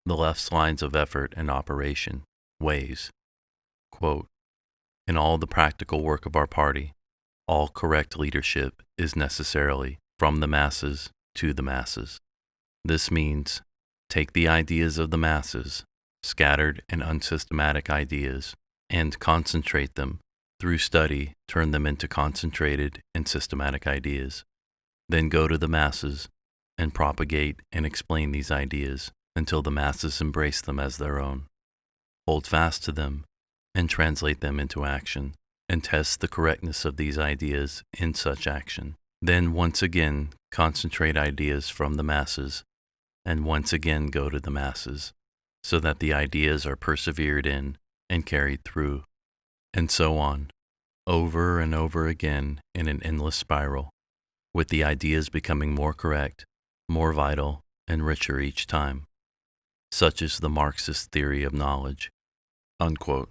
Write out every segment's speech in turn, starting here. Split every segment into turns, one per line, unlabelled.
the left's lines of effort and operation, ways. Quote, in all the practical work of our party, all correct leadership is necessarily from the masses to the masses. This means take the ideas of the masses, scattered and unsystematic ideas, and concentrate them. Through study, turn them into concentrated and systematic ideas. Then go to the masses and propagate and explain these ideas until the masses embrace them as their own. Hold fast to them and translate them into action, and test the correctness of these ideas in such action. Then once again concentrate ideas from the masses, and once again go to the masses, so that the ideas are persevered in and carried through, and so on, over and over again in an endless spiral, with the ideas becoming more correct, more vital, and richer each time. Such is the Marxist theory of knowledge. Unquote.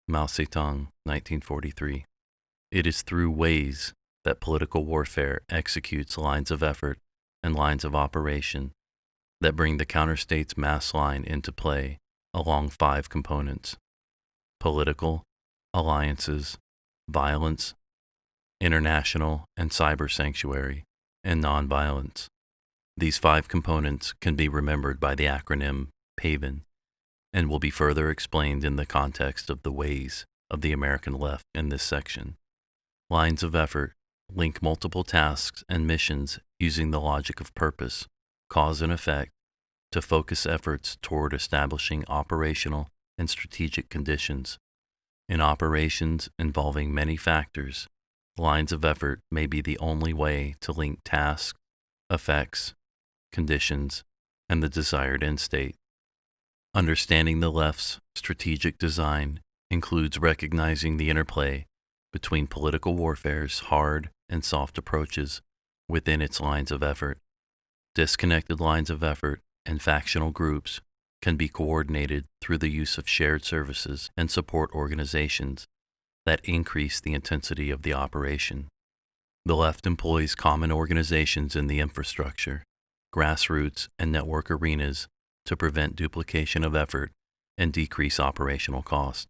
Mao Zedong, 1943. It is through ways that political warfare executes lines of effort and lines of operation that bring the counterstate's mass line into play along 5 components: political, alliances, violence, international and cyber sanctuary, and non-violence. These 5 components can be remembered by the acronym PAVEN, and will be further explained in the context of the ways of the American left in this section. Lines of effort link multiple tasks and missions using the logic of purpose, cause and effect, to focus efforts toward establishing operational and strategic conditions. In operations involving many factors, lines of effort may be the only way to link tasks, effects, conditions, and the desired end state. Understanding the left's strategic design includes recognizing the interplay between political warfare's hard and soft approaches within its lines of effort. Disconnected lines of effort and factional groups can be coordinated through the use of shared services and support organizations that increase the intensity of the operation. The left employs common organizations in the infrastructure, grassroots, and network arenas to prevent duplication of effort and decrease operational cost.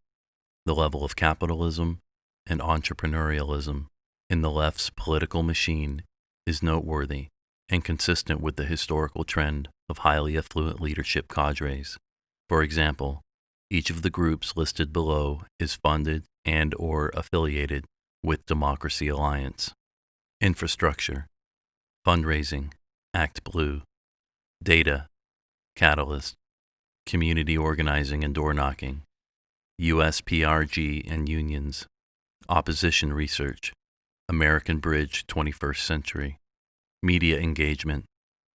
The level of capitalism and entrepreneurialism in the left's political machine is noteworthy and consistent with the historical trend of highly affluent leadership cadres. For example, each of the groups listed below is funded and/or affiliated with Democracy Alliance. Infrastructure, fundraising, Act Blue, data, Catalyst, community organizing and door knocking, USPRG and unions, opposition research, American Bridge 21st Century, media engagement,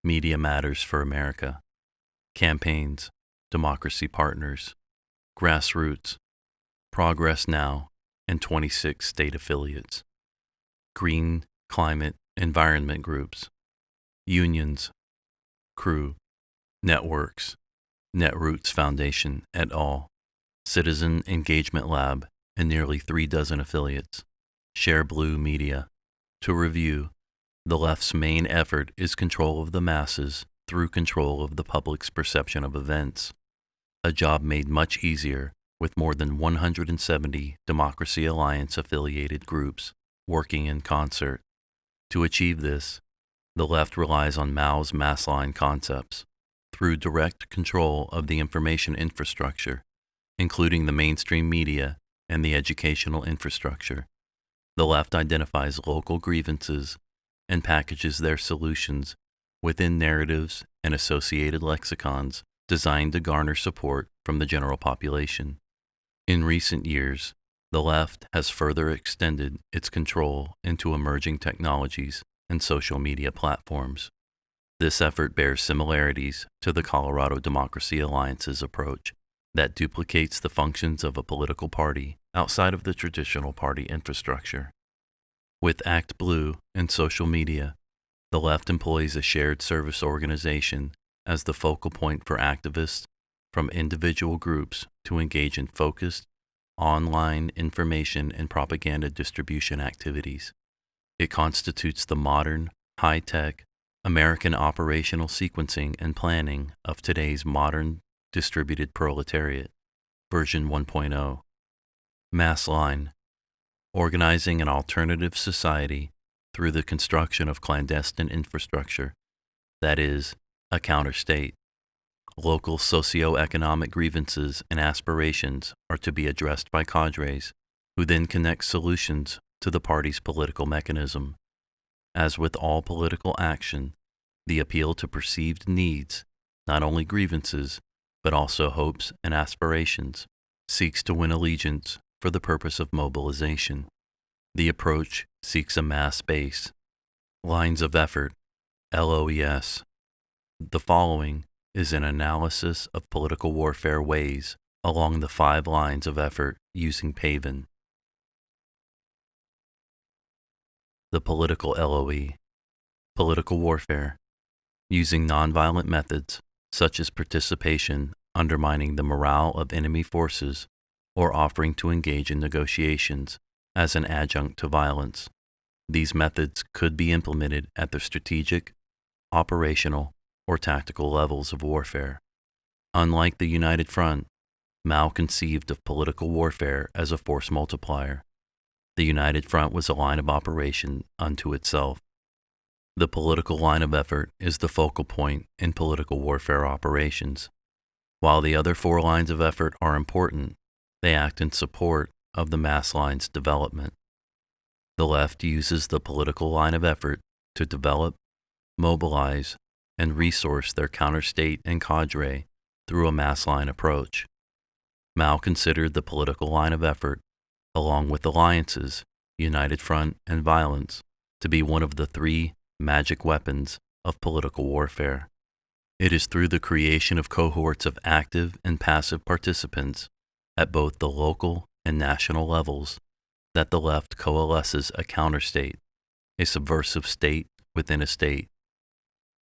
Media Matters for America, campaigns, Democracy Partners, grassroots, Progress Now, and 26 state affiliates, green, climate, environment groups, unions, crew, networks, Netroots Foundation et al., Citizen Engagement Lab, and nearly 3 dozen affiliates, Share Blue Media. To review, the left's main effort is control of the masses through control of the public's perception of events, a job made much easier with more than 170 Democracy Alliance affiliated groups working in concert. To achieve this, the left relies on Mao's mass line concepts through direct control of the information infrastructure, including the mainstream media and the educational infrastructure. The left identifies local grievances and packages their solutions within narratives and associated lexicons designed to garner support from the general population. In recent years, the left has further extended its control into emerging technologies and social media platforms. This effort bears similarities to the Colorado Democracy Alliance's approach that duplicates the functions of a political party outside of the traditional party infrastructure. With Act Blue and social media, the left employs a shared service organization as the focal point for activists from individual groups to engage in focused, online information and propaganda distribution activities. It constitutes the modern, high-tech, American operational sequencing and planning of today's modern Distributed Proletariat, version 1.0. Mass line, organizing an alternative society through the construction of clandestine infrastructure, that is, a counter-state. Local socio-economic grievances and aspirations are to be addressed by cadres, who then connect solutions to the party's political mechanism. As with all political action, the appeal to perceived needs, not only grievances, but also hopes and aspirations, seeks to win allegiance for the purpose of mobilization. The approach seeks a mass base. Lines of effort, LOES. The following is an analysis of political warfare ways along the 5 lines of effort using Pavin. The Political LOE. Political warfare, using nonviolent methods such as participation undermining the morale of enemy forces or offering to engage in negotiations as an adjunct to violence. These methods could be implemented at the strategic, operational, or tactical levels of warfare. Unlike the United Front, Mao conceived of political warfare as a force multiplier. The United Front was a line of operation unto itself. The political line of effort is the focal point in political warfare operations. While the other 4 lines of effort are important, they act in support of the mass line's development. The left uses the political line of effort to develop, mobilize, and resource their counter-state and cadre through a mass line approach. Mao considered the political line of effort, along with alliances, United Front, and violence, to be one of the 3 magic weapons of political warfare. It is through the creation of cohorts of active and passive participants at both the local and national levels that the left coalesces a counter-state, a subversive state within a state.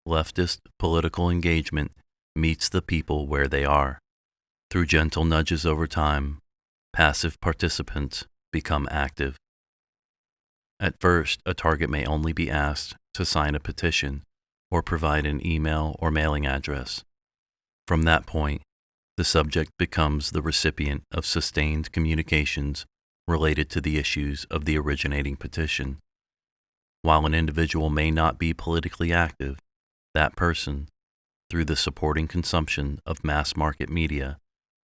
Leftist political engagement meets the people where they are. Through gentle nudges over time, passive participants become active. At first, a target may only be asked to sign a petition or provide an email or mailing address. From that point, the subject becomes the recipient of sustained communications related to the issues of the originating petition. While an individual may not be politically active, that person, through the supporting consumption of mass market media,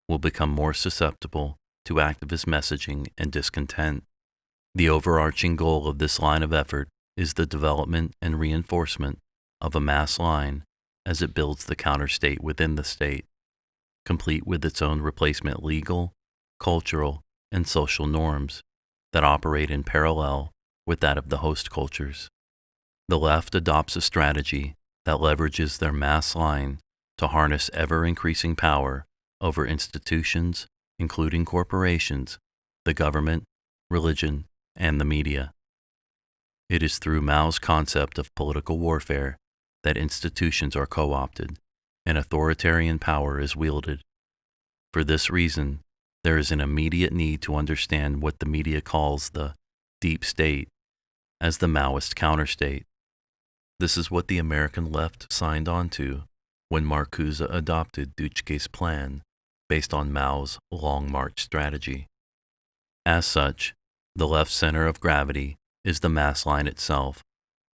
will become more susceptible to activist messaging and discontent. The overarching goal of this line of effort is the development and reinforcement of a mass line as it builds the counter-state within the state, complete with its own replacement legal, cultural, and social norms that operate in parallel with that of the host cultures. The left adopts a strategy that leverages their mass line to harness ever-increasing power over institutions, including corporations, the government, religion, and the media. It is through Mao's concept of political warfare that institutions are co-opted and authoritarian power is wielded. For this reason, there is an immediate need to understand what the media calls the deep state as the Maoist counter-state. This is what the American left signed on to when Marcuse adopted Duchesne's plan based on Mao's Long March strategy. As such, the left center of gravity is the mass line itself,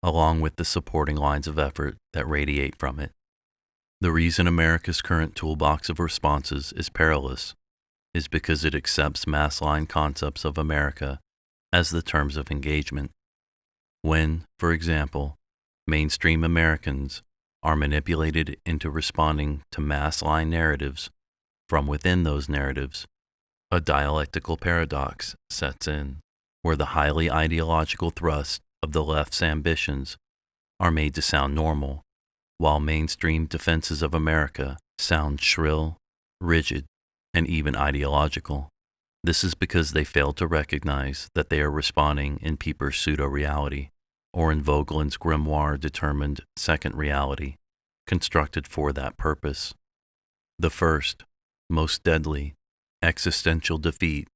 along with the supporting lines of effort that radiate from it. The reason America's current toolbox of responses is perilous is because it accepts mass line concepts of America as the terms of engagement. When, for example, mainstream Americans are manipulated into responding to mass line narratives, from within those narratives, a dialectical paradox sets in, where the highly ideological thrust of the left's ambitions are made to sound normal, while mainstream defenses of America sound shrill, rigid, and even ideological. This is because they fail to recognize that they are responding in Pieper's pseudo-reality, or in Vogelin's grimoire-determined second reality, constructed for that purpose. The first, most deadly, existential defeat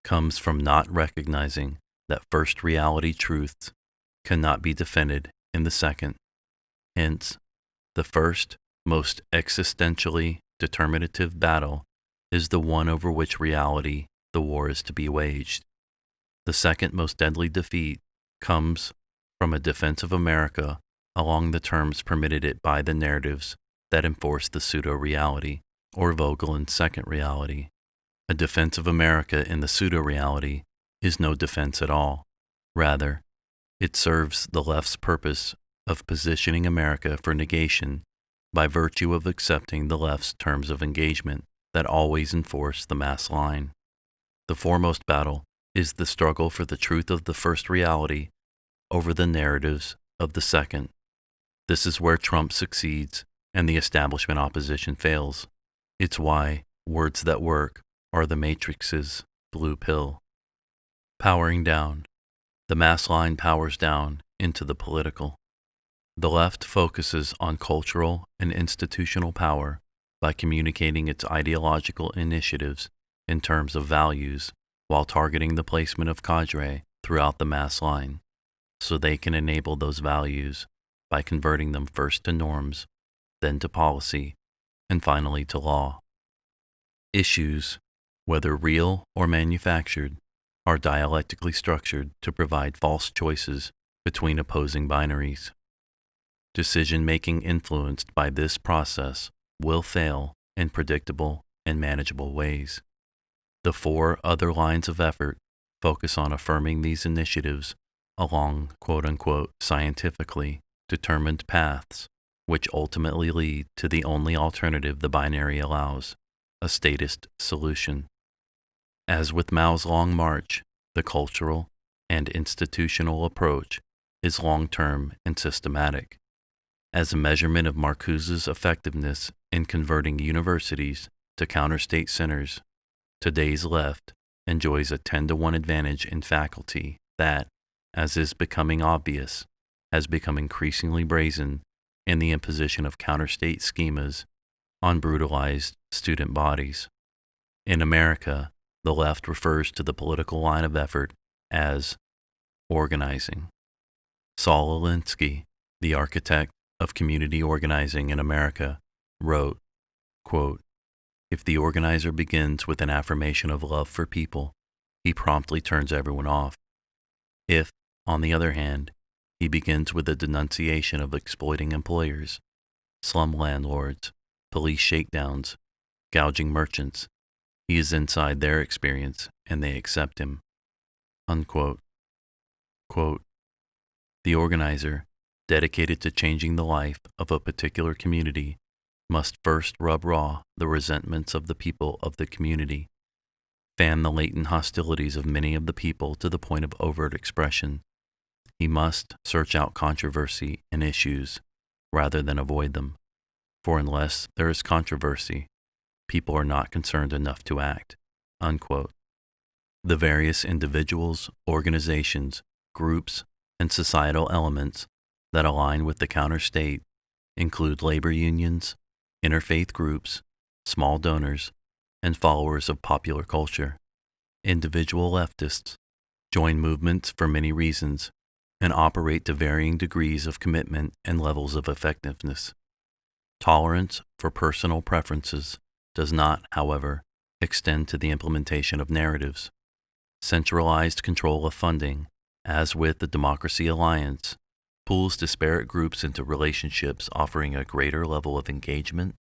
comes from not recognizing that first reality truths cannot be defended in the second. Hence, the first, most existentially determinative battle is the one over which reality the war is to be waged. The second most deadly defeat comes from a defense of America along the terms permitted it by the narratives that enforce the pseudo-reality, or Vogelin's second reality. A defense of America in the pseudo-reality is no defense at all. Rather, it serves the left's purpose of positioning America for negation by virtue of accepting the left's terms of engagement that always enforce the mass line. The foremost battle is the struggle for the truth of the first reality over the narratives of the second. This is where Trump succeeds and the establishment opposition fails. It's why words that work are the Matrix's blue pill. Powering down. The mass line powers down into the political. The left focuses on cultural and institutional power by communicating its ideological initiatives in terms of values while targeting the placement of cadre throughout the mass line, so they can enable those values by converting them first to norms, then to policy, and finally to law. Issues, whether real or manufactured, are dialectically structured to provide false choices between opposing binaries. Decision-making influenced by this process will fail in predictable and manageable ways. The four other lines of effort focus on affirming these initiatives along quote-unquote scientifically determined paths, which ultimately lead to the only alternative the binary allows, a statist solution. As with Mao's Long March, the cultural and institutional approach is long-term and systematic. As a measurement of Marcuse's effectiveness in converting universities to counter-state centers, today's left enjoys a 10-to-1 advantage in faculty that, as is becoming obvious, has become increasingly brazen in the imposition of counter-state schemas on brutalized student bodies. In America, the left refers to the political line of effort as organizing. Saul Alinsky, the architect of community organizing in America, wrote, quote, "If the organizer begins with an affirmation of love for people, he promptly turns everyone off. If, on the other hand, he begins with a denunciation of exploiting employers, slum landlords, police shakedowns, gouging merchants, he is inside their experience and they accept him." Unquote. Quote, "The organizer, dedicated to changing the life of a particular community, must first rub raw the resentments of the people of the community, fan the latent hostilities of many of the people to the point of overt expression. He must search out controversy and issues rather than avoid them, for unless there is controversy, people are not concerned enough to act." Unquote. The various individuals, organizations, groups, and societal elements that align with the counter-state include labor unions, interfaith groups, small donors, and followers of popular culture. Individual leftists join movements for many reasons and operate to varying degrees of commitment and levels of effectiveness. Tolerance for personal preferences does not, however, extend to the implementation of narratives. Centralized control of funding, as with the Democracy Alliance, pulls disparate groups into relationships offering a greater level of engagement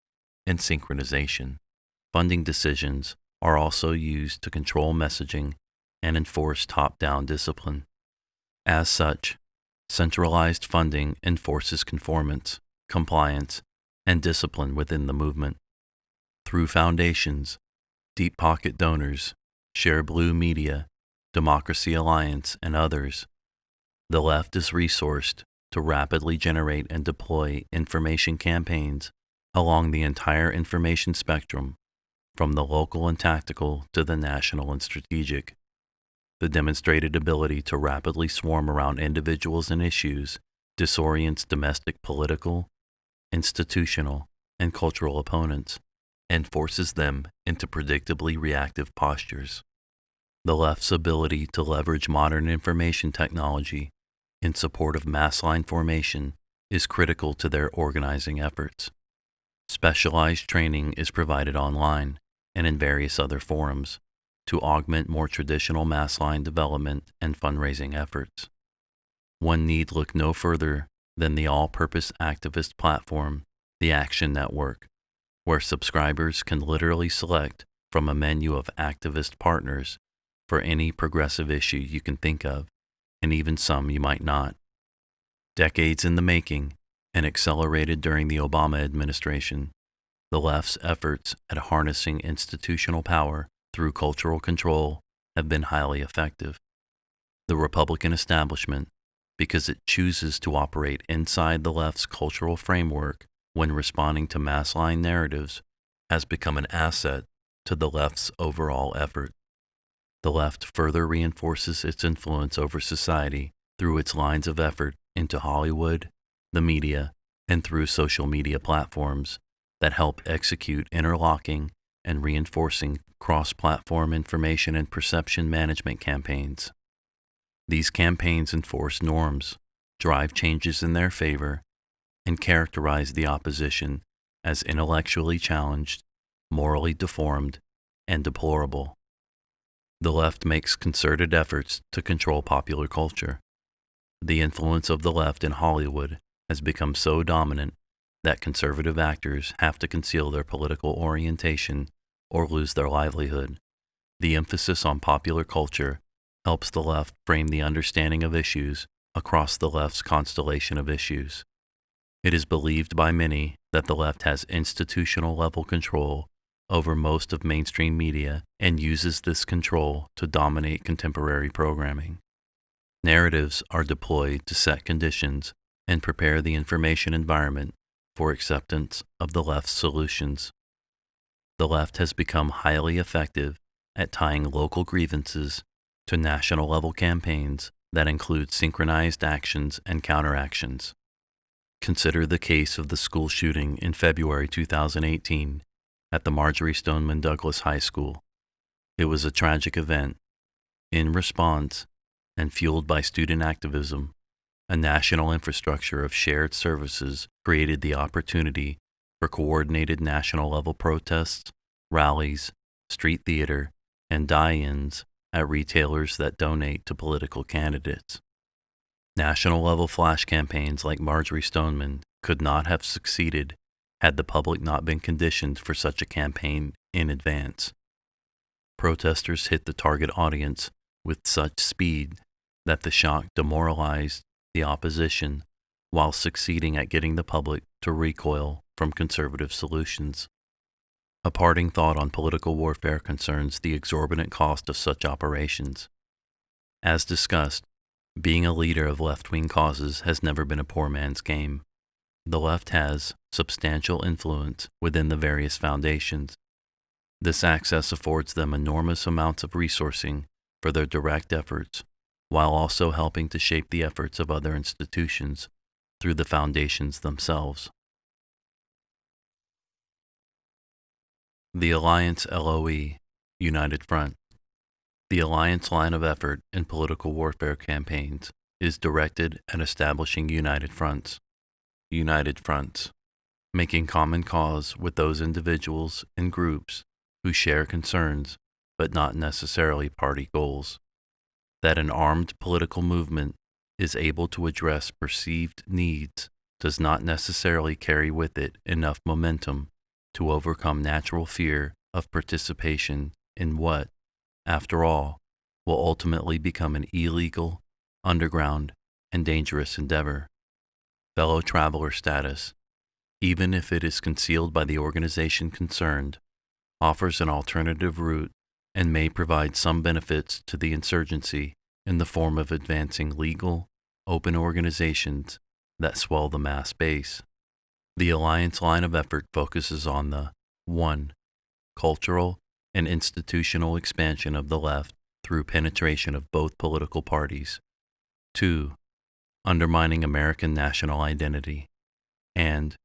and synchronization. Funding decisions are also used to control messaging and enforce top-down discipline. As such, centralized funding enforces conformance, compliance, and discipline within the movement. Through foundations, deep-pocket donors, Share Blue Media, Democracy Alliance, and others, the left is resourced to rapidly generate and deploy information campaigns along the entire information spectrum, from the local and tactical to the national and strategic. The demonstrated ability to rapidly swarm around individuals and issues disorients domestic political, institutional, and cultural opponents, and forces them into predictably reactive postures. The left's ability to leverage modern information technology in support of mass line formation is critical to their organizing efforts. Specialized training is provided online and in various other forums to augment more traditional mass line development and fundraising efforts. One need look no further than the all-purpose activist platform, the Action Network, where subscribers can literally select from a menu of activist partners for any progressive issue you can think of, and even some you might not. Decades in the making and accelerated during the Obama administration, the left's efforts at harnessing institutional power through cultural control have been highly effective. The Republican establishment, because it chooses to operate inside the left's cultural framework when responding to mass line narratives, has become an asset to the left's overall effort. The left further reinforces its influence over society through its lines of effort into Hollywood, the media, and through social media platforms that help execute interlocking and reinforcing cross-platform information and perception management campaigns. These campaigns enforce norms, drive changes in their favor, and characterize the opposition as intellectually challenged, morally deformed, and deplorable. The left makes concerted efforts to control popular culture. The influence of the left in Hollywood has become so dominant that conservative actors have to conceal their political orientation or lose their livelihood. The emphasis on popular culture helps the left frame the understanding of issues across the left's constellation of issues. It is believed by many that the left has institutional-level control over most of mainstream media and uses this control to dominate contemporary programming. Narratives are deployed to set conditions and prepare the information environment for acceptance of the left's solutions. The left has become highly effective at tying local grievances to national-level campaigns that include synchronized actions and counteractions. Consider the case of the school shooting in February 2018 at the Marjory Stoneman Douglas High School. It was a tragic event. In response, and fueled by student activism, a national infrastructure of shared services created the opportunity for coordinated national-level protests, rallies, street theater, and die-ins at retailers that donate to political candidates. National-level flash campaigns like Marjory Stoneman could not have succeeded had the public not been conditioned for such a campaign in advance. Protesters hit the target audience with such speed that the shock demoralized the opposition while succeeding at getting the public to recoil from conservative solutions. A parting thought on political warfare concerns the exorbitant cost of such operations. As discussed, being a leader of left-wing causes has never been a poor man's game. The left has substantial influence within the various foundations. This access affords them enormous amounts of resourcing for their direct efforts, while also helping to shape the efforts of other institutions through the foundations themselves. The Alliance LOE, United Front. The Alliance line of effort in political warfare campaigns is directed at establishing united fronts. United fronts, making common cause with those individuals and groups who share concerns but not necessarily party goals. That an armed political movement is able to address perceived needs does not necessarily carry with it enough momentum to overcome natural fear of participation in what, after all, will ultimately become an illegal, underground, and dangerous endeavor. Fellow traveler status, even if it is concealed by the organization concerned, offers an alternative route and may provide some benefits to the insurgency in the form of advancing legal, open organizations that swell the mass base. The Alliance line of effort focuses on the 1. Cultural and institutional expansion of the left through penetration of both political parties, 2. Undermining American national identity, and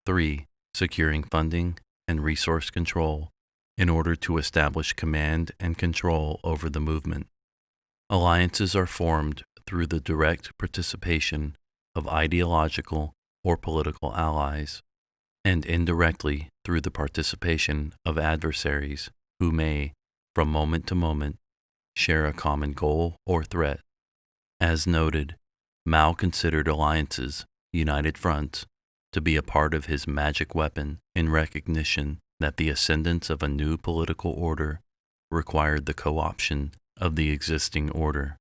3. Securing funding and resource control in order to establish command and control over the movement. Alliances are formed through the direct participation of ideological or political allies, and indirectly through the participation of adversaries who may, from moment to moment, share a common goal or threat. As noted, Mao considered alliances, united fronts, to be a part of his magic weapon in recognition that the ascendance of a new political order required the co-option of the existing order.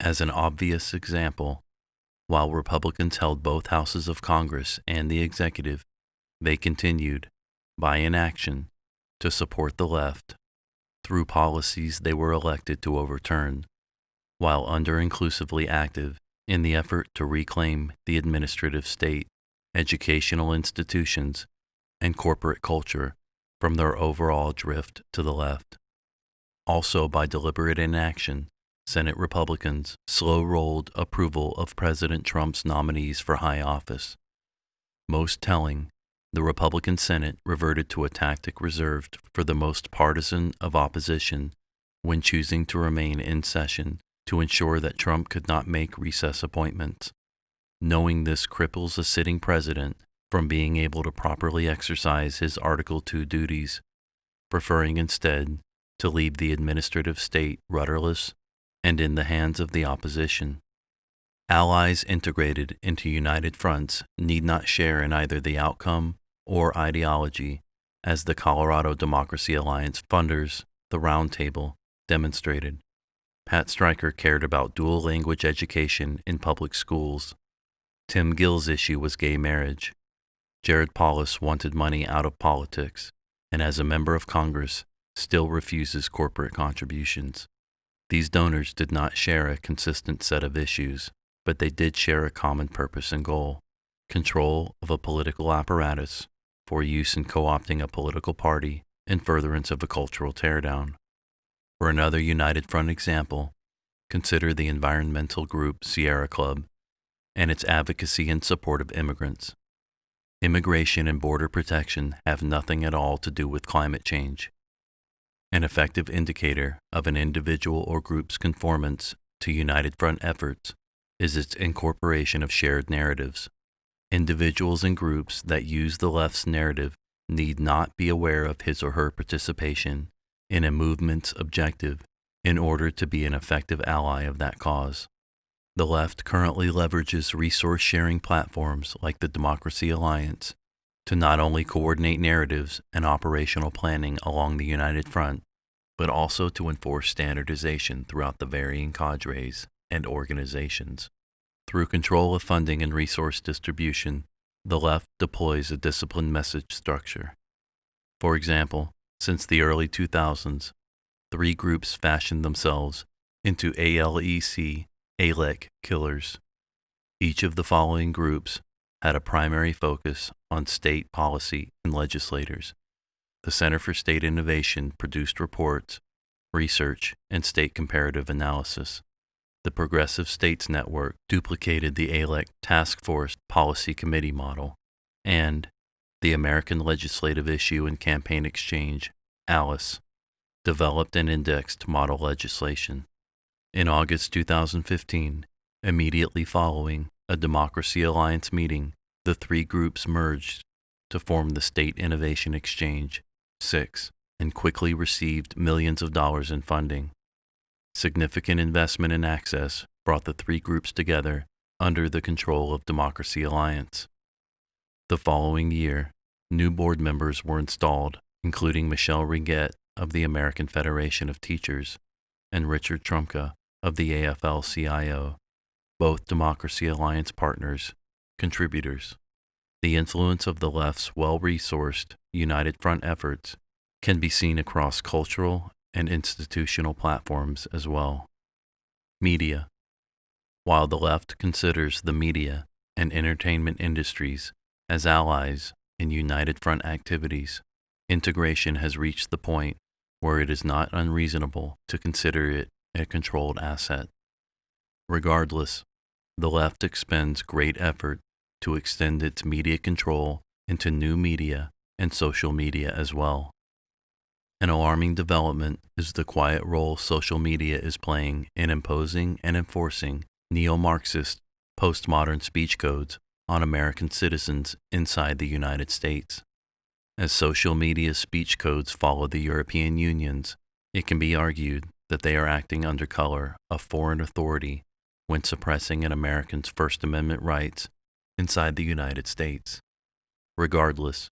As an obvious example, while Republicans held both houses of Congress and the executive, they continued, by inaction, to support the left through policies they were elected to overturn, while under-inclusively active in the effort to reclaim the administrative state, educational institutions, and corporate culture from their overall drift to the left. Also, by deliberate inaction, Senate Republicans slow-rolled approval of President Trump's nominees for high office. Most telling, the Republican Senate reverted to a tactic reserved for the most partisan of opposition when choosing to remain in session to ensure that Trump could not make recess appointments, knowing this cripples a sitting president from being able to properly exercise his Article II duties, preferring instead to leave the administrative state rudderless and in the hands of the opposition. Allies integrated into united fronts need not share in either the outcome or ideology, as the Colorado Democracy Alliance funders, the Round Table, demonstrated. Pat Stryker cared about dual language education in public schools. Tim Gill's issue was gay marriage. Jared Polis wanted money out of politics, and as a member of Congress, still refuses corporate contributions. These donors did not share a consistent set of issues, but they did share a common purpose and goal: control of a political apparatus for use in co-opting a political party in furtherance of a cultural teardown. For another United Front example, consider the environmental group Sierra Club and its advocacy in support of immigrants. Immigration and border protection have nothing at all to do with climate change. An effective indicator of an individual or group's conformance to United Front efforts is its incorporation of shared narratives. Individuals and groups that use the left's narrative need not be aware of his or her participation in a movement's objective in order to be an effective ally of that cause. The left currently leverages resource-sharing platforms like the Democracy Alliance to not only coordinate narratives and operational planning along the United Front, but also to enforce standardization throughout the varying cadres and organizations. Through control of funding and resource distribution, the left deploys a disciplined message structure. For example, since the early 2000s, 3 groups fashioned themselves into ALEC killers. Each of the following groups had a primary focus on state policy and legislators. The Center for State Innovation produced reports, research, and state comparative analysis. The Progressive States Network duplicated the ALEC Task Force Policy Committee model, and the American Legislative Issue and Campaign Exchange, ALICE, developed and indexed model legislation. In August 2015, immediately following a Democracy Alliance meeting, the 3 groups merged to form the State Innovation Exchange, 6, and quickly received millions of dollars in funding. Significant investment and access brought the 3 groups together under the control of Democracy Alliance. The following year, new board members were installed, including Michelle Ringuette of the American Federation of Teachers and Richard Trumka of the AFL-CIO, both Democracy Alliance partners, contributors. The influence of the left's well-resourced United Front efforts can be seen across cultural and institutional platforms as well. Media. While the left considers the media and entertainment industries as allies in United Front activities, integration has reached the point where it is not unreasonable to consider it a controlled asset. Regardless, the left expends great effort to extend its media control into new media and social media as well. An alarming development is the quiet role social media is playing in imposing and enforcing neo-Marxist, postmodern speech codes on American citizens inside the United States. As social media speech codes follow the European Union's, it can be argued that they are acting under color of foreign authority when suppressing an American's First Amendment rights inside the United States. Regardless,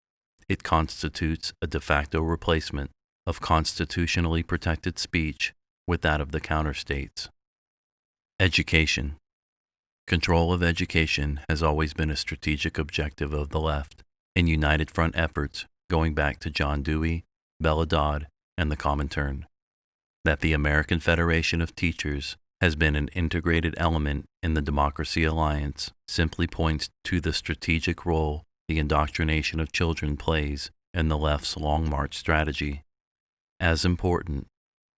it constitutes a de facto replacement of constitutionally protected speech with that of the counterstates. Education. Control of education has always been a strategic objective of the left in United Front efforts going back to John Dewey, Bella Dodd, and the Comintern. That the American Federation of Teachers has been an integrated element in the Democracy Alliance simply points to the strategic role the indoctrination of children plays in the left's Long March strategy. As important,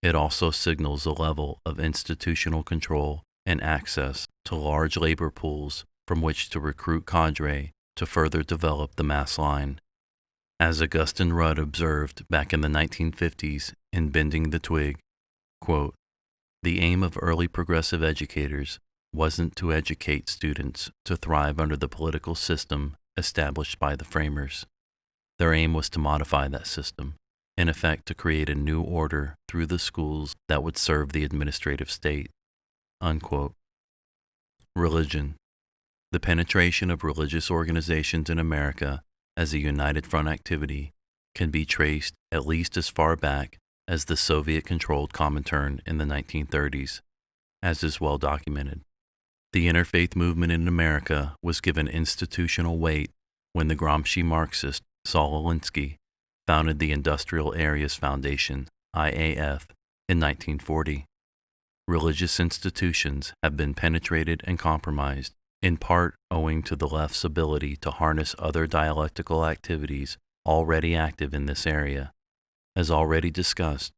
it also signals a level of institutional control and access to large labor pools from which to recruit cadre to further develop the mass line. As Augustin Rudd observed back in the 1950s in Bending the Twig, quote, "The aim of early progressive educators wasn't to educate students to thrive under the political system established by the framers. Their aim was to modify that system, in effect to create a new order through the schools that would serve the administrative state." Unquote. Religion. The penetration of religious organizations in America as a United Front activity can be traced at least as far back as the Soviet-controlled Comintern in the 1930s, as is well documented. The interfaith movement in America was given institutional weight when the Gramsci Marxist Saul Alinsky founded the Industrial Areas Foundation, IAF, in 1940. Religious institutions have been penetrated and compromised, in part owing to the left's ability to harness other dialectical activities already active in this area. As already discussed,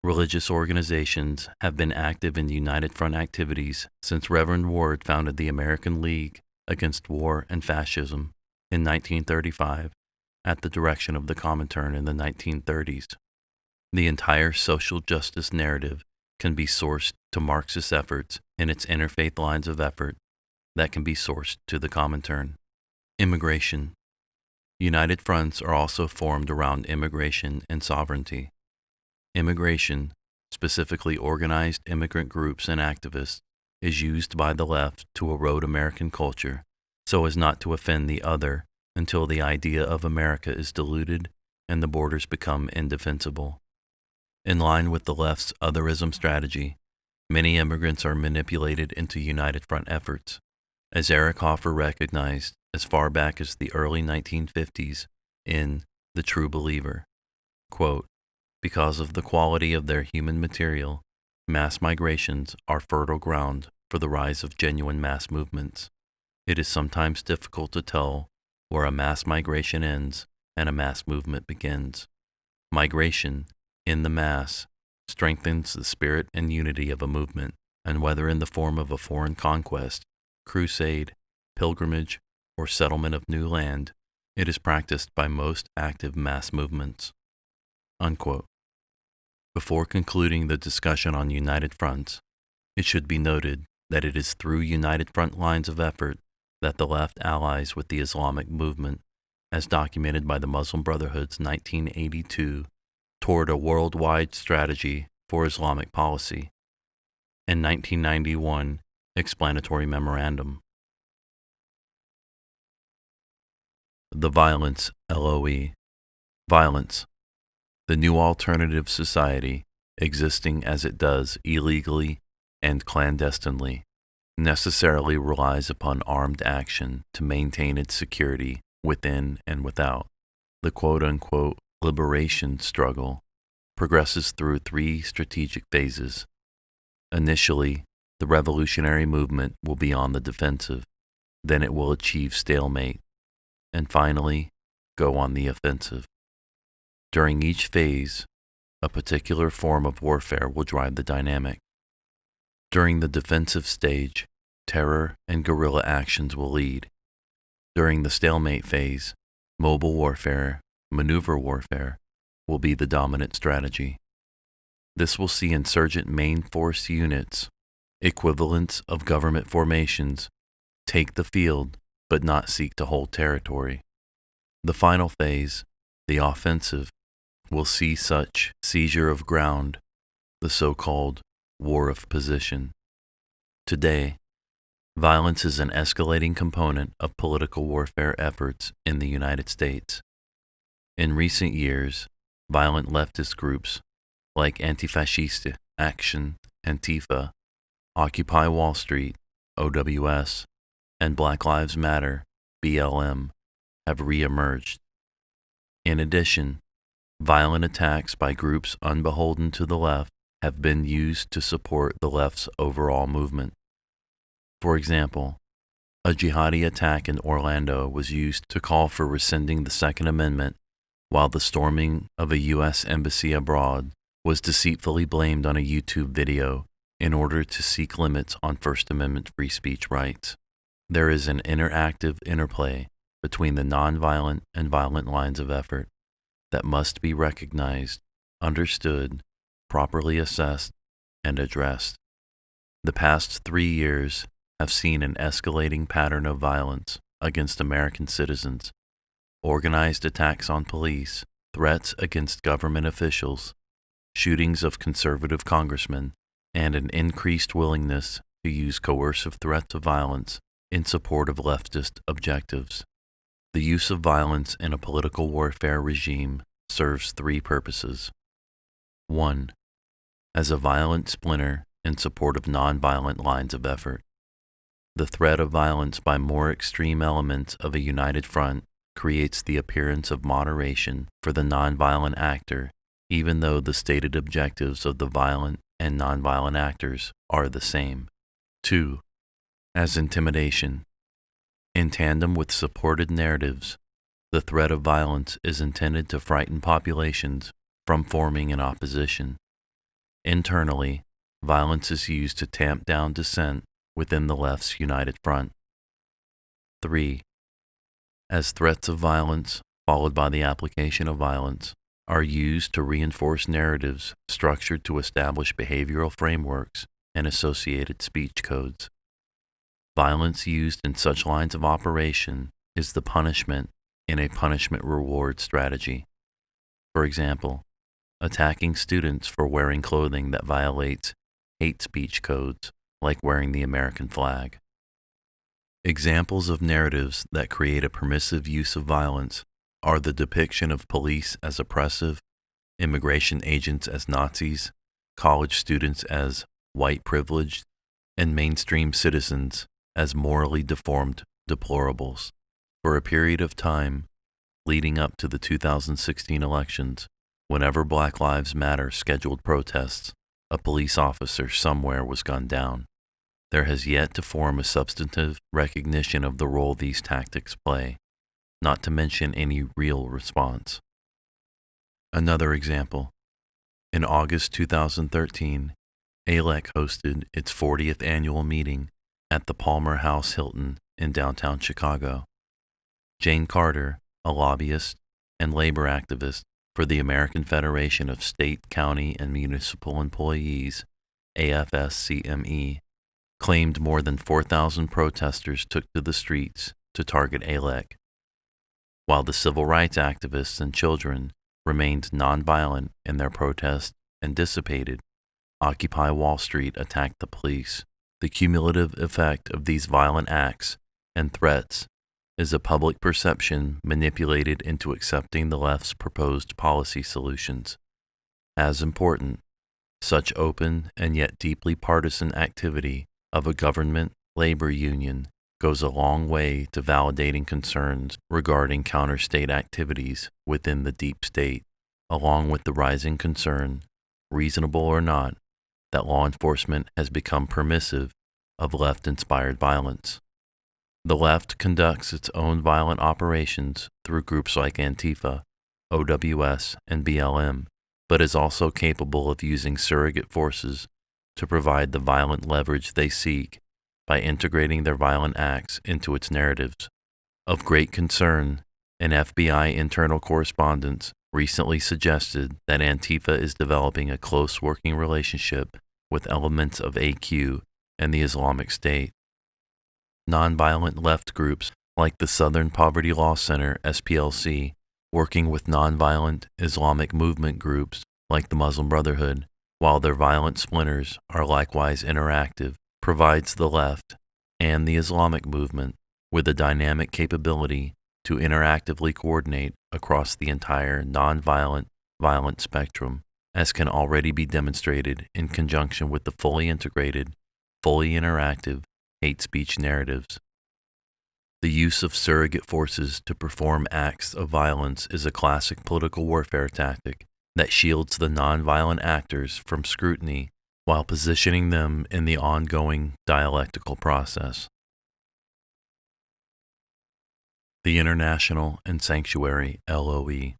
religious organizations have been active in United Front activities since Reverend Ward founded the American League Against War and Fascism in 1935 at the direction of the Comintern in the 1930s. The entire social justice narrative can be sourced to Marxist efforts in its interfaith lines of effort that can be sourced to the Comintern. Immigration. United Fronts are also formed around immigration and sovereignty. Immigration, specifically organized immigrant groups and activists, is used by the left to erode American culture so as not to offend the other until the idea of America is diluted and the borders become indefensible. In line with the left's otherism strategy, many immigrants are manipulated into United Front efforts, as Eric Hoffer recognized as far back as the early 1950s in The True Believer. Quote, "Because of the quality of their human material, mass migrations are fertile ground for the rise of genuine mass movements. It is sometimes difficult to tell where a mass migration ends and a mass movement begins. Migration, in the mass, strengthens the spirit and unity of a movement, and whether in the form of a foreign conquest, crusade, pilgrimage, or settlement of new land, it is practiced by most active mass movements." Unquote. Before concluding the discussion on United Fronts, it should be noted that it is through United Front lines of effort that the left allies with the Islamic movement, as documented by the Muslim Brotherhood's 1982 toward a worldwide strategy for Islamic policy, and 1991 explanatory memorandum. The Violence LOE. Violence. The new alternative society, existing as it does illegally and clandestinely, necessarily relies upon armed action to maintain its security within and without. The quote-unquote liberation struggle progresses through three strategic phases. Initially, the revolutionary movement will be on the defensive, then it will achieve stalemate, and finally, go on the offensive. During each phase, a particular form of warfare will drive the dynamic. During the defensive stage, terror and guerrilla actions will lead. During the stalemate phase, mobile warfare, maneuver warfare, will be the dominant strategy. This will see insurgent main force units, equivalents of government formations, take the field but not seek to hold territory. The final phase, the offensive, will see such seizure of ground, the so-called war of position. Today, violence is an escalating component of political warfare efforts in the United States. In recent years, violent leftist groups like Antifasciste Action, Antifa, Occupy Wall Street, OWS, and Black Lives Matter, BLM, have re-emerged. In addition, violent attacks by groups unbeholden to the left have been used to support the left's overall movement. For example, a jihadi attack in Orlando was used to call for rescinding the Second Amendment, while the storming of a U.S. embassy abroad was deceitfully blamed on a YouTube video in order to seek limits on First Amendment free speech rights. There is an interactive interplay between the nonviolent and violent lines of effort that must be recognized, understood, properly assessed, and addressed. The past 3 years have seen an escalating pattern of violence against American citizens, organized attacks on police, threats against government officials, shootings of conservative congressmen, and an increased willingness to use coercive threats of violence in support of leftist objectives. The use of violence in a political warfare regime serves 3 purposes. 1. As a violent splinter in support of nonviolent lines of effort. The threat of violence by more extreme elements of a united front creates the appearance of moderation for the nonviolent actor, even though the stated objectives of the violent and nonviolent actors are the same. 2. As intimidation. In tandem with supported narratives, the threat of violence is intended to frighten populations from forming an opposition. Internally, violence is used to tamp down dissent within the left's united front. 3. As threats of violence, followed by the application of violence, are used to reinforce narratives structured to establish behavioral frameworks and associated speech codes. Violence used in such lines of operation is the punishment in a punishment-reward strategy. For example, attacking students for wearing clothing that violates hate speech codes, like wearing the American flag. Examples of narratives that create a permissive use of violence are the depiction of police as oppressive, immigration agents as Nazis, college students as white privileged, and mainstream citizens as morally deformed deplorables. For a period of time, leading up to the 2016 elections, whenever Black Lives Matter scheduled protests, a police officer somewhere was gunned down. There has yet to form a substantive recognition of the role these tactics play, not to mention any real response. Another example. In August 2013, ALEC hosted its 40th annual meeting at the Palmer House Hilton in downtown Chicago. Jane Carter, a lobbyist and labor activist for the American Federation of State, County, and Municipal Employees, AFSCME, claimed more than 4,000 protesters took to the streets to target ALEC, while the civil rights activists and children remained nonviolent in their protest and dissipated. Occupy Wall Street attacked the police. The cumulative effect of these violent acts and threats is a public perception manipulated into accepting the left's proposed policy solutions. As important, such open and yet deeply partisan activity of a government labor union goes a long way to validating concerns regarding counter-state activities within the deep state, along with the rising concern, reasonable or not, that law enforcement has become permissive of left-inspired violence. The left conducts its own violent operations through groups like Antifa, OWS, and BLM, but is also capable of using surrogate forces to provide the violent leverage they seek by integrating their violent acts into its narratives. Of great concern, an FBI internal correspondence recently suggested that Antifa is developing a close working relationship with elements of AQ and the Islamic State. Nonviolent left groups like the Southern Poverty Law Center, SPLC, working with nonviolent Islamic movement groups like the Muslim Brotherhood, while their violent splinters are likewise interactive, provides the left and the Islamic movement with a dynamic capability to interactively coordinate across the entire nonviolent violent spectrum, as can already be demonstrated in conjunction with the fully integrated, fully interactive hate speech narratives. The use of surrogate forces to perform acts of violence is a classic political warfare tactic that shields the nonviolent actors from scrutiny while positioning them in the ongoing dialectical process. The International and Sanctuary LOE.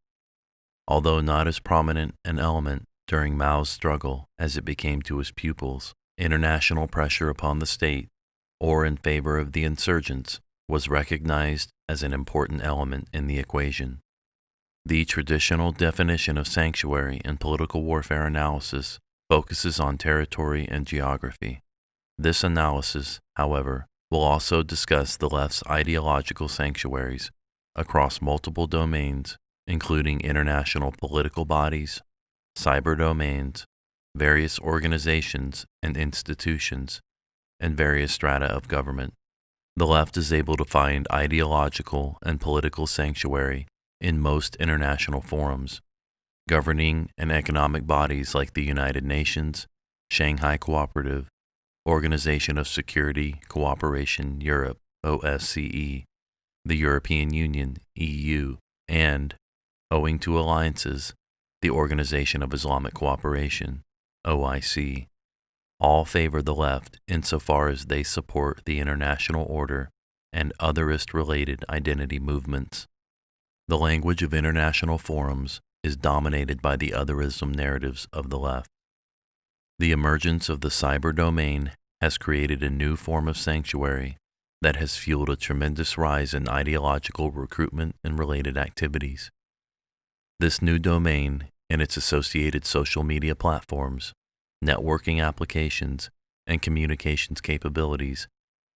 Although not as prominent an element during Mao's struggle as it became to his pupils, international pressure upon the state, or in favor of the insurgents, was recognized as an important element in the equation. The traditional definition of sanctuary in political warfare analysis focuses on territory and geography. This analysis, however, will also discuss the left's ideological sanctuaries across multiple domains, including international political bodies, cyber domains, various organizations and institutions, and various strata of government. The left is able to find ideological and political sanctuary in most international forums, governing and economic bodies like the United Nations, Shanghai Cooperative, Organization of Security Cooperation Europe, OSCE, the European Union, EU, and, owing to alliances, the Organization of Islamic Cooperation, OIC. All favor the left insofar as they support the international order and otherist-related identity movements. The language of international forums is dominated by the otherism narratives of the left. The emergence of the cyber domain has created a new form of sanctuary that has fueled a tremendous rise in ideological recruitment and related activities. This new domain and its associated social media platforms, networking applications, and communications capabilities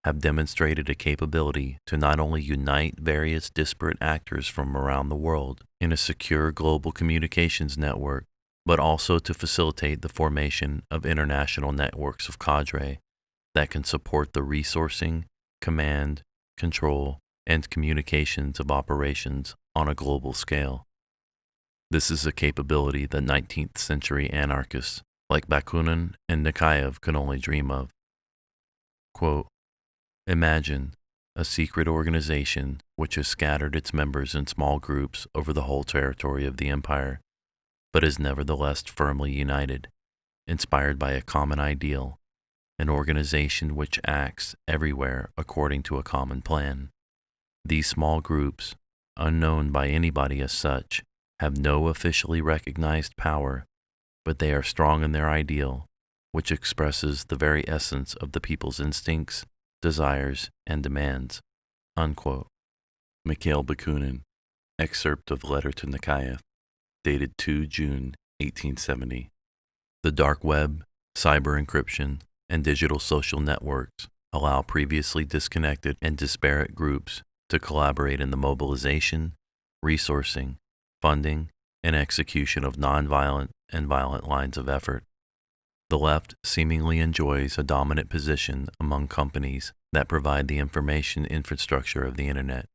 have demonstrated a capability to not only unite various disparate actors from around the world in a secure global communications network, but also to facilitate the formation of international networks of cadre that can support the resourcing, command, control, and communications of operations on a global scale. This is a capability that 19th century anarchists like Bakunin and Nikhaev could only dream of. Quote, imagine a secret organization which has scattered its members in small groups over the whole territory of the empire, but is nevertheless firmly united, inspired by a common ideal, an organization which acts everywhere according to a common plan. These small groups, unknown by anybody as such, have no officially recognized power, but they are strong in their ideal, which expresses the very essence of the people's instincts, desires, and demands. Unquote. Mikhail Bakunin, excerpt of Letter to Nikhaev, dated 2 June 1870. The dark web, cyber encryption, and digital social networks allow previously disconnected and disparate groups to collaborate in the mobilization, resourcing, funding, and execution of nonviolent and violent lines of effort. The left seemingly enjoys a dominant position among companies that provide the information infrastructure of the Internet.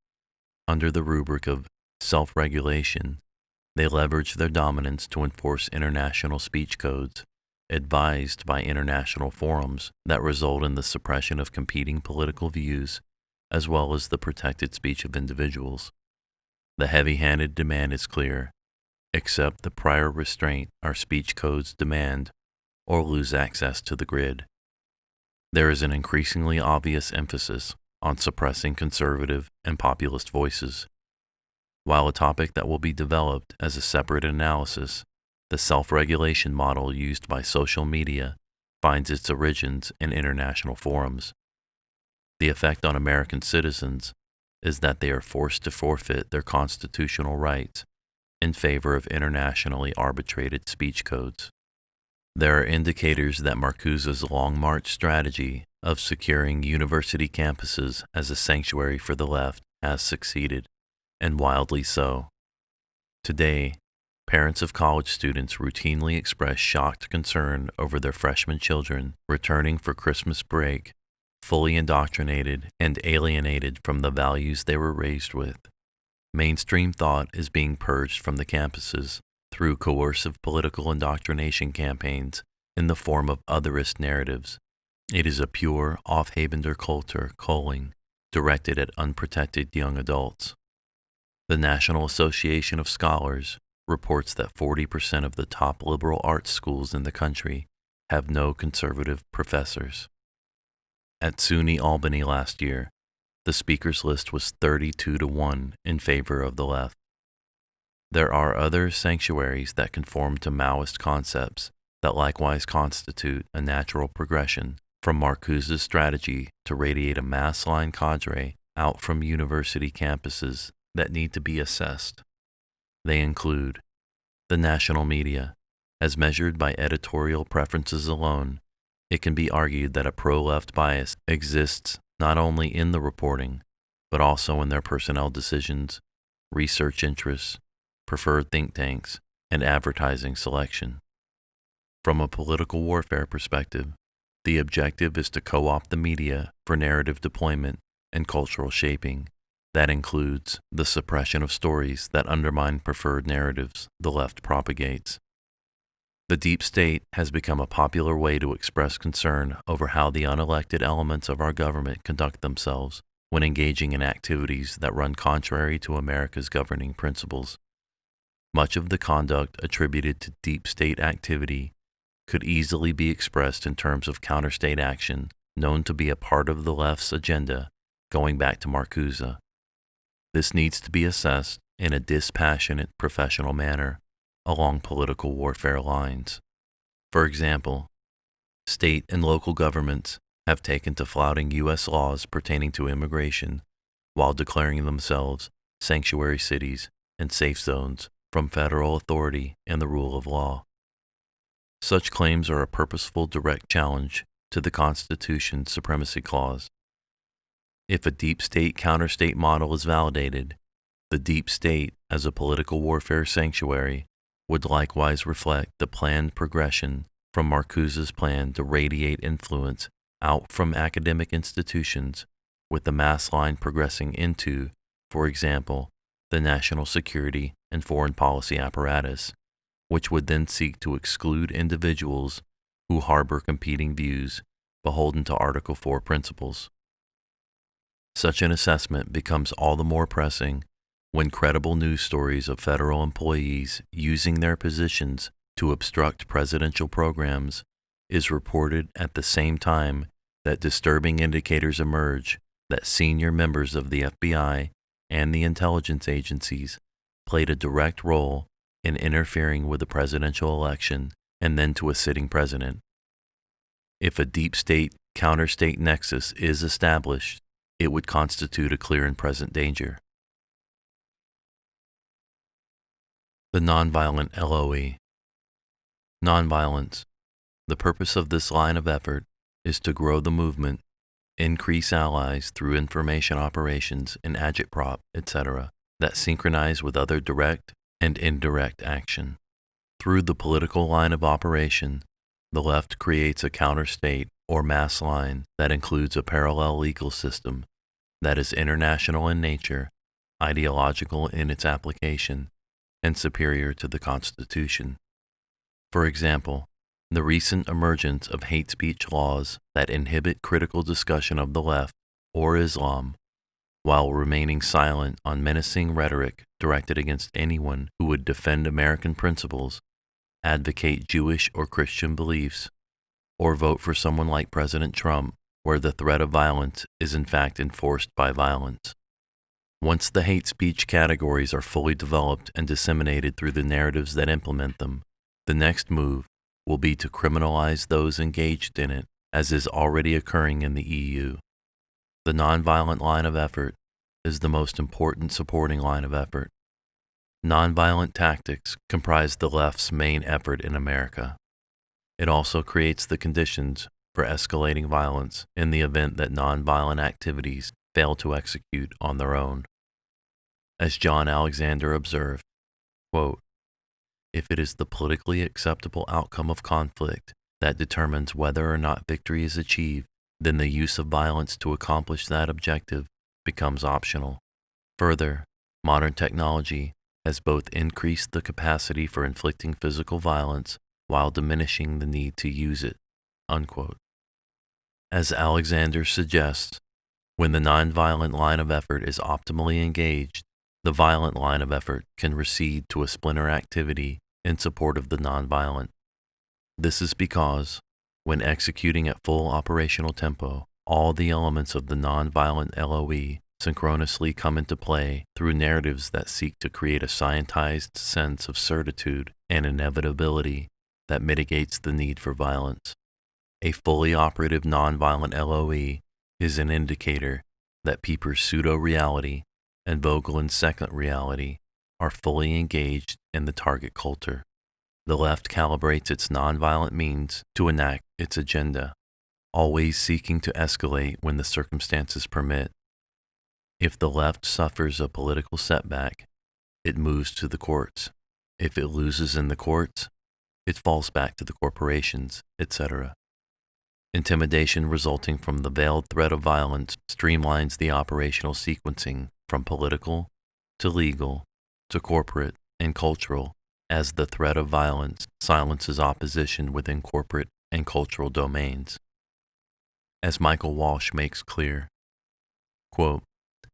Under the rubric of self-regulation, they leverage their dominance to enforce international speech codes, advised by international forums that result in the suppression of competing political views, as well as the protected speech of individuals. The heavy-handed demand is clear. Accept the prior restraint our speech codes demand, or lose access to the grid. There is an increasingly obvious emphasis on suppressing conservative and populist voices. While a topic that will be developed as a separate analysis, the self-regulation model used by social media finds its origins in international forums. The effect on American citizens is that they are forced to forfeit their constitutional rights in favor of internationally arbitrated speech codes. There are indicators that Marcuse's Long March strategy of securing university campuses as a sanctuary for the left has succeeded, and wildly so. Today, parents of college students routinely express shocked concern over their freshman children returning for Christmas break, fully indoctrinated and alienated from the values they were raised with. Mainstream thought is being purged from the campuses through coercive political indoctrination campaigns in the form of otherist narratives. It is a pure, off-Havender culture culling, directed at unprotected young adults. The National Association of Scholars reports that 40% of the top liberal arts schools in the country have no conservative professors. At SUNY Albany last year, the speakers list was 32-1 in favor of the left. There are other sanctuaries that conform to Maoist concepts that likewise constitute a natural progression from Marcuse's strategy to radiate a mass-line cadre out from university campuses that need to be assessed. They include the national media. As measured by editorial preferences alone, it can be argued that a pro-left bias exists not only in the reporting, but also in their personnel decisions, research interests, preferred think tanks, and advertising selection. From a political warfare perspective, the objective is to co-opt the media for narrative deployment and cultural shaping. That includes the suppression of stories that undermine preferred narratives the left propagates. The deep state has become a popular way to express concern over how the unelected elements of our government conduct themselves when engaging in activities that run contrary to America's governing principles. Much of the conduct attributed to deep state activity could easily be expressed in terms of counterstate action known to be a part of the left's agenda going back to Marcuse. This needs to be assessed in a dispassionate, professional manner along political warfare lines. For example, state and local governments have taken to flouting U.S. laws pertaining to immigration while declaring themselves sanctuary cities and safe zones from federal authority and the rule of law. Such claims are a purposeful direct challenge to the Constitution's Supremacy Clause. If a deep state counterstate model is validated, the deep state as a political warfare sanctuary would likewise reflect the planned progression from Marcuse's plan to radiate influence out from academic institutions, with the mass line progressing into, for example, the national security and foreign policy apparatus, which would then seek to exclude individuals who harbor competing views beholden to Article 4 principles. Such an assessment becomes all the more pressing when credible news stories of federal employees using their positions to obstruct presidential programs is reported at the same time that disturbing indicators emerge that senior members of the FBI and the intelligence agencies played a direct role in interfering with the presidential election and then to a sitting president. If a deep state counter-state nexus is established, it would constitute a clear and present danger. The Non-Violent LOE. Nonviolence. The purpose of this line of effort is to grow the movement, increase allies through information operations and agitprop, etc., that synchronize with other direct and indirect action. Through the political line of operation, the left creates a counter-state or mass line that includes a parallel legal system that is international in nature, ideological in its application, and superior to the Constitution. For example, the recent emergence of hate speech laws that inhibit critical discussion of the left or Islam, while remaining silent on menacing rhetoric directed against anyone who would defend American principles, advocate Jewish or Christian beliefs, or vote for someone like President Trump, where the threat of violence is in fact enforced by violence. Once the hate speech categories are fully developed and disseminated through the narratives that implement them, the next move will be to criminalize those engaged in it, as is already occurring in the EU. The nonviolent line of effort is the most important supporting line of effort. Nonviolent tactics comprise the left's main effort in America. It also creates the conditions for escalating violence in the event that nonviolent activities fail to execute on their own. As John Alexander observed, quote, "If it is the politically acceptable outcome of conflict that determines whether or not victory is achieved, then the use of violence to accomplish that objective becomes optional. Further, modern technology has both increased the capacity for inflicting physical violence while diminishing the need to use it." Unquote. As Alexander suggests, when the nonviolent line of effort is optimally engaged, the violent line of effort can recede to a splinter activity in support of the nonviolent. This is because, when executing at full operational tempo, all the elements of the nonviolent LOE synchronously come into play through narratives that seek to create a scientized sense of certitude and inevitability that mitigates the need for violence. A fully operative nonviolent LOE is an indicator that Pieper's pseudo-reality and Vogelin's second reality are fully engaged in the target culture. The left calibrates its nonviolent means to enact its agenda, always seeking to escalate when the circumstances permit. If the left suffers a political setback, it moves to the courts. If it loses in the courts, it falls back to the corporations, etc. Intimidation resulting from the veiled threat of violence streamlines the operational sequencing from political to legal to corporate and cultural, as the threat of violence silences opposition within corporate and cultural domains. As Michael Walsh makes clear, quote,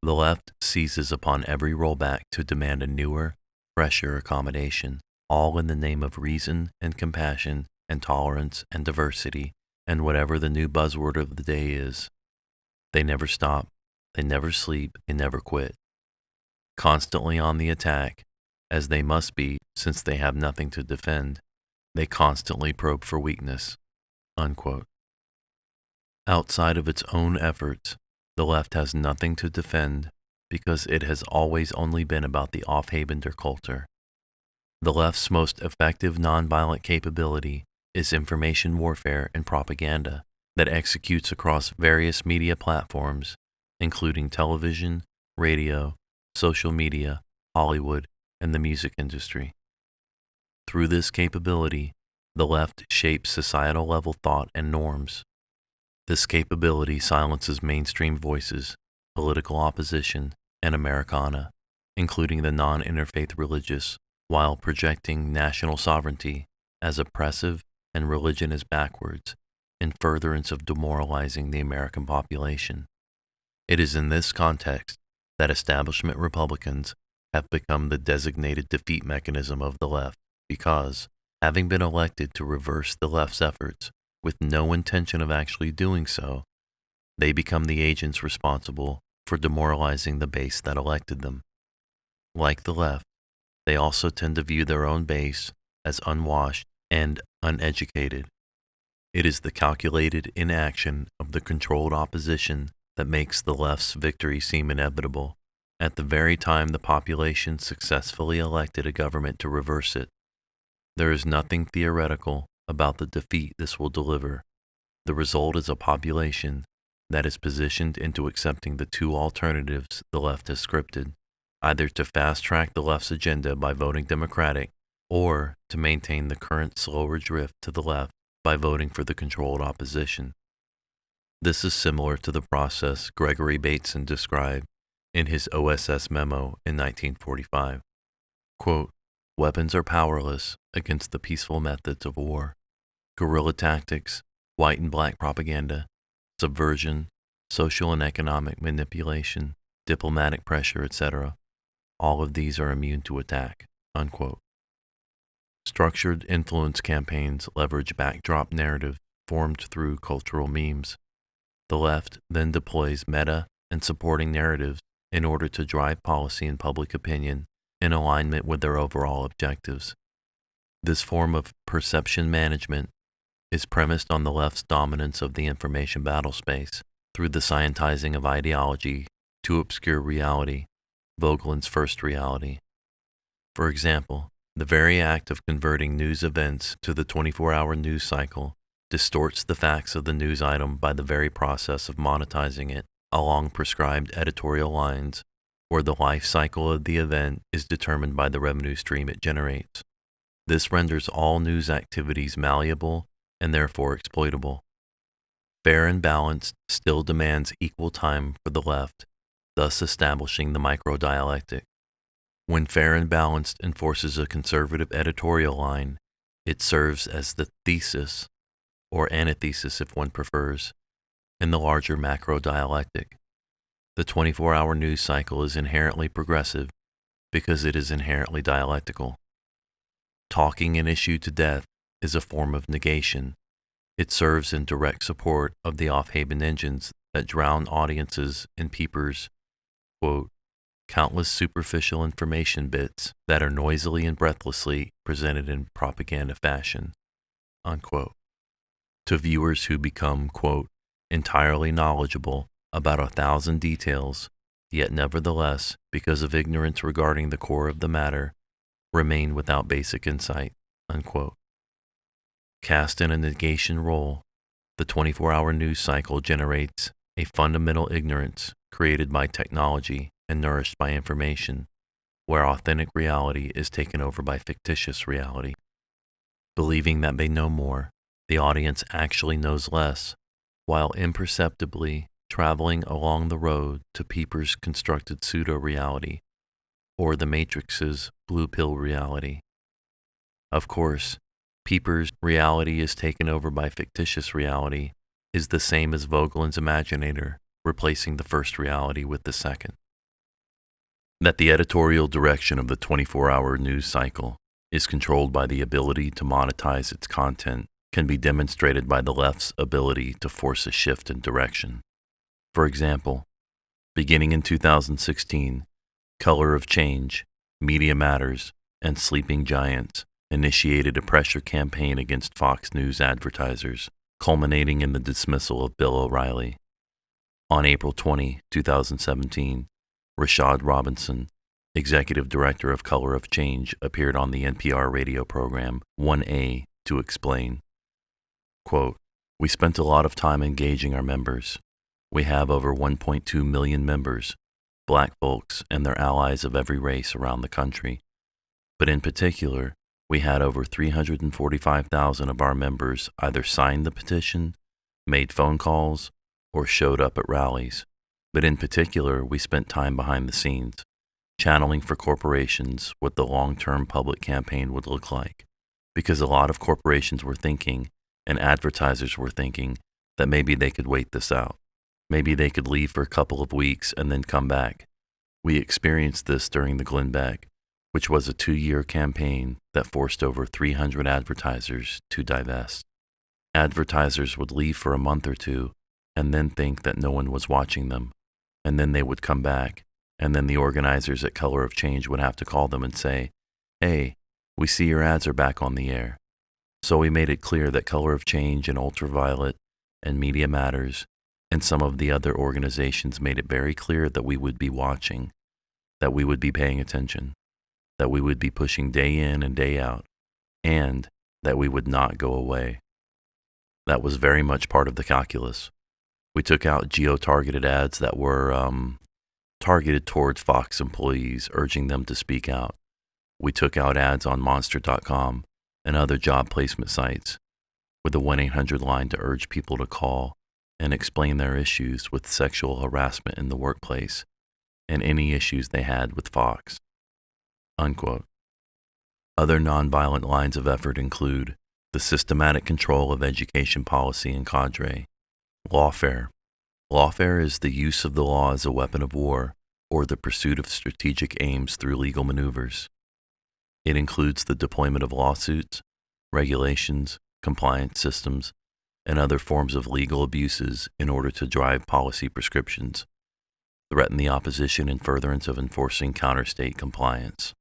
"The left seizes upon every rollback to demand a newer, fresher accommodation, all in the name of reason and compassion and tolerance and diversity and whatever the new buzzword of the day is. They never stop, they never sleep, they never quit. Constantly on the attack, as they must be since they have nothing to defend, they constantly probe for weakness." Unquote. Outside of its own efforts, the left has nothing to defend because it has always only been about the Aufhebender culture. The left's most effective nonviolent capability is information warfare and propaganda that executes across various media platforms, including television, radio, social media, Hollywood, and the music industry. Through this capability, the left shapes societal-level thought and norms. This capability silences mainstream voices, political opposition, and Americana, including the non-interfaith religious, while projecting national sovereignty as oppressive and religion as backwards, in furtherance of demoralizing the American population. It is in this context that establishment Republicans have become the designated defeat mechanism of the left because, having been elected to reverse the left's efforts with no intention of actually doing so, they become the agents responsible for demoralizing the base that elected them. Like the left, they also tend to view their own base as unwashed and uneducated. It is the calculated inaction of the controlled opposition that makes the left's victory seem inevitable, at the very time the population successfully elected a government to reverse it. There is nothing theoretical about the defeat this will deliver. The result is a population that is positioned into accepting the two alternatives the left has scripted, either to fast-track the left's agenda by voting Democratic or to maintain the current slower drift to the left by voting for the controlled opposition. This is similar to the process Gregory Bateson described in his OSS memo in 1945. Quote, "Weapons are powerless against the peaceful methods of war. Guerrilla tactics, white and black propaganda, subversion, social and economic manipulation, diplomatic pressure, etc. All of these are immune to attack." Unquote. Structured influence campaigns leverage backdrop narrative formed through cultural memes. The left then deploys meta and supporting narratives in order to drive policy and public opinion in alignment with their overall objectives. This form of perception management is premised on the left's dominance of the information battle space through the scientizing of ideology to obscure reality, Vogelin's first reality. For example, the very act of converting news events to the 24-hour news cycle distorts the facts of the news item by the very process of monetizing it, along prescribed editorial lines, where the life cycle of the event is determined by the revenue stream it generates. This renders all news activities malleable and therefore exploitable. Fair and balanced still demands equal time for the left, thus establishing the micro-dialectic. When fair and balanced enforces a conservative editorial line, it serves as the thesis, or antithesis if one prefers, in the larger macro-dialectic. The 24-hour news cycle is inherently progressive because it is inherently dialectical. Talking an issue to death is a form of negation. It serves in direct support of the off-haven engines that drown audiences in peepers, quote, countless superficial information bits that are noisily and breathlessly presented in propaganda fashion, unquote. To viewers who become, quote, entirely knowledgeable about 1,000 details, yet nevertheless, because of ignorance regarding the core of the matter, remain without basic insight, unquote. Cast in a negation role, the 24-hour news cycle generates a fundamental ignorance created by technology and nourished by information, where authentic reality is taken over by fictitious reality. Believing that they know more, the audience actually knows less, while imperceptibly traveling along the road to Peeper's constructed pseudo-reality, or the Matrix's blue pill reality. Of course, Peeper's reality is taken over by fictitious reality is the same as Vogelin's Imaginator, replacing the first reality with the second. That the editorial direction of the 24-hour news cycle is controlled by the ability to monetize its content can be demonstrated by the left's ability to force a shift in direction. For example, beginning in 2016, Color of Change, Media Matters, and Sleeping Giants initiated a pressure campaign against Fox News advertisers, culminating in the dismissal of Bill O'Reilly. On April 20, 2017, Rashad Robinson, executive director of Color of Change, appeared on the NPR radio program 1A to explain, quote, we spent a lot of time engaging our members. We have over 1.2 million members, black folks and their allies of every race around the country. But in particular, we had over 345,000 of our members either signed the petition, made phone calls, or showed up at rallies. But in particular, we spent time behind the scenes, channeling for corporations what the long-term public campaign would look like. Because a lot of corporations were thinking, and advertisers were thinking, that maybe they could wait this out. Maybe they could leave for a couple of weeks and then come back. We experienced this during the Glenn Beck, which was a 2-year campaign that forced over 300 advertisers to divest. Advertisers would leave for a month or two and then think that no one was watching them, and then they would come back, and then the organizers at Color of Change would have to call them and say, hey, we see your ads are back on the air. So we made it clear that Color of Change and Ultraviolet and Media Matters and some of the other organizations made it very clear that we would be watching, that we would be paying attention, that we would be pushing day in and day out, and that we would not go away. That was very much part of the calculus. We took out geo-targeted ads that were targeted towards Fox employees, urging them to speak out. We took out ads on Monster.com and other job placement sites with a 1-800 line to urge people to call and explain their issues with sexual harassment in the workplace and any issues they had with Fox. Unquote. Other nonviolent lines of effort include the systematic control of education policy and cadre, lawfare. Lawfare is the use of the law as a weapon of war or the pursuit of strategic aims through legal maneuvers. It includes the deployment of lawsuits, regulations, compliance systems, and other forms of legal abuses in order to drive policy prescriptions, threaten the opposition in furtherance of enforcing counter-state compliance.